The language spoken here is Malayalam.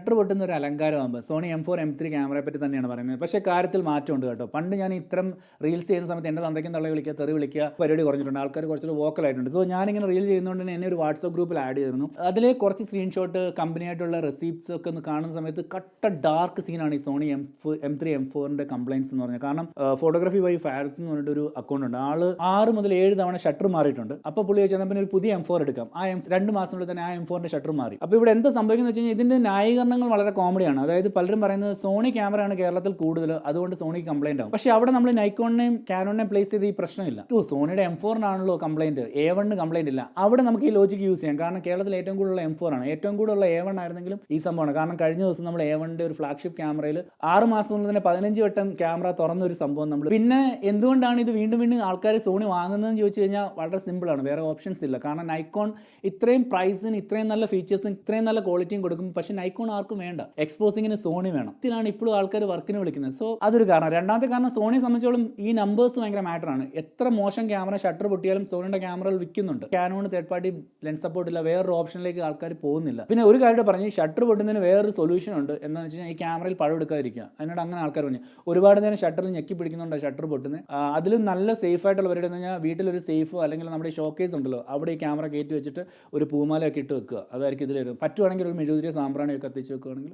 ഷട്ടർ പൊട്ടുന്ന ഒരു അലങ്കാരമാകുമ്പോൾ സോണി M4 M3 ക്യാമറയെ പറ്റി തന്നെയാണ് പറയുന്നത്. പക്ഷേ കാര്യത്തിൽ മാറ്റമുണ്ട് കേട്ടോ. പണ്ട് ഞാൻ ഇത്തരം റീൽസ് ചെയ്യുന്ന സമയത്ത് എൻ്റെ തന്തയ്ക്കും തള്ളയെ വിളിക്കുക, തെറി വിളിക്കുക പരിപാടി കുറഞ്ഞിട്ടുണ്ട്. ആൾക്കാർ കുറച്ചുകൂടി വോക്കലായിട്ടുണ്ട്. സോ ഞാനിങ്ങനെ റീൽ ചെയ്യുന്നതുകൊണ്ട് തന്നെ എന്നെ ഒരു വാട്സപ്പ് ഗ്രൂപ്പിൽ ആഡ് ചെയ്തിരുന്നു. അതിൽ കുറച്ച് സ്ക്രീൻഷോട്ട് കമ്പനിയായിട്ടുള്ള റെസീപ്റ്റ്സ് ഒക്കെ ഒന്ന് കാണുന്ന സമയത്ത് കട്ട ഡാർക്ക് സീനാണ് ഈ സോണി M3 M4 കംപ്ലയിൻസ് എന്ന് പറഞ്ഞാൽ. കാരണം ഫോട്ടോഗ്രാഫി ബൈ ഫാരിസ് എന്ന് പറഞ്ഞിട്ട് ഒരു അക്കൗണ്ട് ഉണ്ട്. ആള് 6 മുതൽ 7 തവണ ഷട്ടർ മാറിയിട്ടുണ്ട്. അപ്പോൾ പുള്ളി വെച്ചാൽ പിന്നെ ഒരു പുതിയ M4 എടുക്കാം. ആ 2 മാസത്തിനുള്ളിൽ തന്നെ ആ M4 ഷട്ടർ മാറി. അപ്പോൾ ഇവിടെ എന്താ സംഭവിക്കുന്നത് വെച്ച് കഴിഞ്ഞാൽ ഇതിൻ്റെ ന്യായീകരണങ്ങൾ വളരെ കോമഡിയാണ്. അതായത് പലരും പറയുന്നത് സോണി ക്യാമറയാണ് കേരളത്തിൽ കൂടുതൽ, അതുകൊണ്ട് സോണിക്ക് കംപ്ലൈന്റ് ആവും. പക്ഷേ അവിടെ നമ്മൾ നൈക്കോണിനെയും കാനോണിനെയും പ്ലേസ് ചെയ്ത് ഈ പ്രശ്നമില്ല. സോണിയുടെ M4 കംപ്ലൈന്റ്, A1 കംപ്ലൈന്റ് ഇല്ല. അവിടെ നമുക്ക് ഈ ലോജിക്ക് യൂസ് ചെയ്യാം. കാരണം കേരളത്തിൽ ഏറ്റവും കൂടുതലുള്ള M4 ആണ്. ഏറ്റവും കൂടുതലുള്ള A1 ആയിരുന്നെങ്കിലും ഈ സംഭവമാണ്. കാരണം കഴിഞ്ഞ ദിവസം നമ്മൾ A1 ഒരു ഫ്ലാഗ്ഷിപ്പ് ക്യാമറയിൽ 6 മാസത്തിനുള്ളിൽ തന്നെ 15 വട്ടം ക്യാമറ തുറന്ന ഒരു സംഭവം നമ്മൾ. പിന്നെ എന്തുകൊണ്ടാണ് ഇത് വീണ്ടും വീണ്ടും ആൾക്കാർ സോണി വാങ്ങുന്നതെന്ന് ചോദിച്ചു കഴിഞ്ഞാൽ വളരെ സിമ്പിളാണ്. വേറെ ഓപ്ഷൻസ് ഇല്ല. കാരണം നൈക്കോൺ ഇത്രയും പ്രൈസിന് ഇത്രയും നല്ല ഫീച്ചേഴ്സും ഇത്രയും നല്ല ക്വാളിറ്റിയും കൊടുക്കും. പക്ഷേ നൈക്കോൺ ആർക്കും വേണ്ട. എക്സ്പോസിങ്ങിന് സോണി വേണം. ഇതിലാണ് ഇപ്പോഴും ആൾക്കാർ വർക്കിന് വിളിക്കുന്നത്. സോ അതൊരു കാരണം. രണ്ടാമത്തെ കാരണം സോണിയെ സംബന്ധിച്ചോളം ഈ നമ്പേഴ്സ് ഭയങ്കര മാറ്ററാണ്. എത്ര മോശം ക്യാമറ ഷട്ടർ പൊട്ടിയാലും സോണിയുടെ ക്യാമറകൾ വിൽക്കുന്നുണ്ട്. Canon third party lens support ഇല്ല, വേറൊരു ഓപ്ഷനിലേക്ക് ആൾക്കാർ പോകുന്നില്ല. പിന്നെ ഒരു കാര്യം പറഞ്ഞു, ഷട്ടർ പൊട്ടുന്നതിന് വേറൊരു സൊല്യൂഷൻ ഉണ്ട്. എന്താണെന്ന് വെച്ച് കഴിഞ്ഞാൽ ഈ ക്യാമറയിൽ പടം എടുക്കാതിരിക്കുക. അതിനോട് അങ്ങനെ ആൾക്കാർ പറഞ്ഞു ഒരുപാട് നേരം ഷട്ടറിൽ ഞെക്കി പിടിക്കുന്നുണ്ട് ഷട്ടർ പൊട്ടുന്നത്. അതിലും നല്ല സേഫ് ആയിട്ടുള്ള പരിപാടി എന്ന് പറഞ്ഞാൽ വീട്ടിലൊരു സേഫോ അല്ലെങ്കിൽ നമ്മുടെ ഷോക്കേസ് ഉണ്ടല്ലോ അവിടെ ഈ ക്യാമറ കയറ്റി വെച്ചിട്ട് ഒരു പൂമാലയൊക്കെ ഇട്ട് വെക്കുക. അതായിരിക്കും ഇതിൽ വരും. പറ്റുവാണെങ്കിൽ ഒരു മെഴുകുതിരി സാമ്പ്രാണിയൊക്കെ കത്തിച്ച് വെക്കുകയാണെങ്കിൽ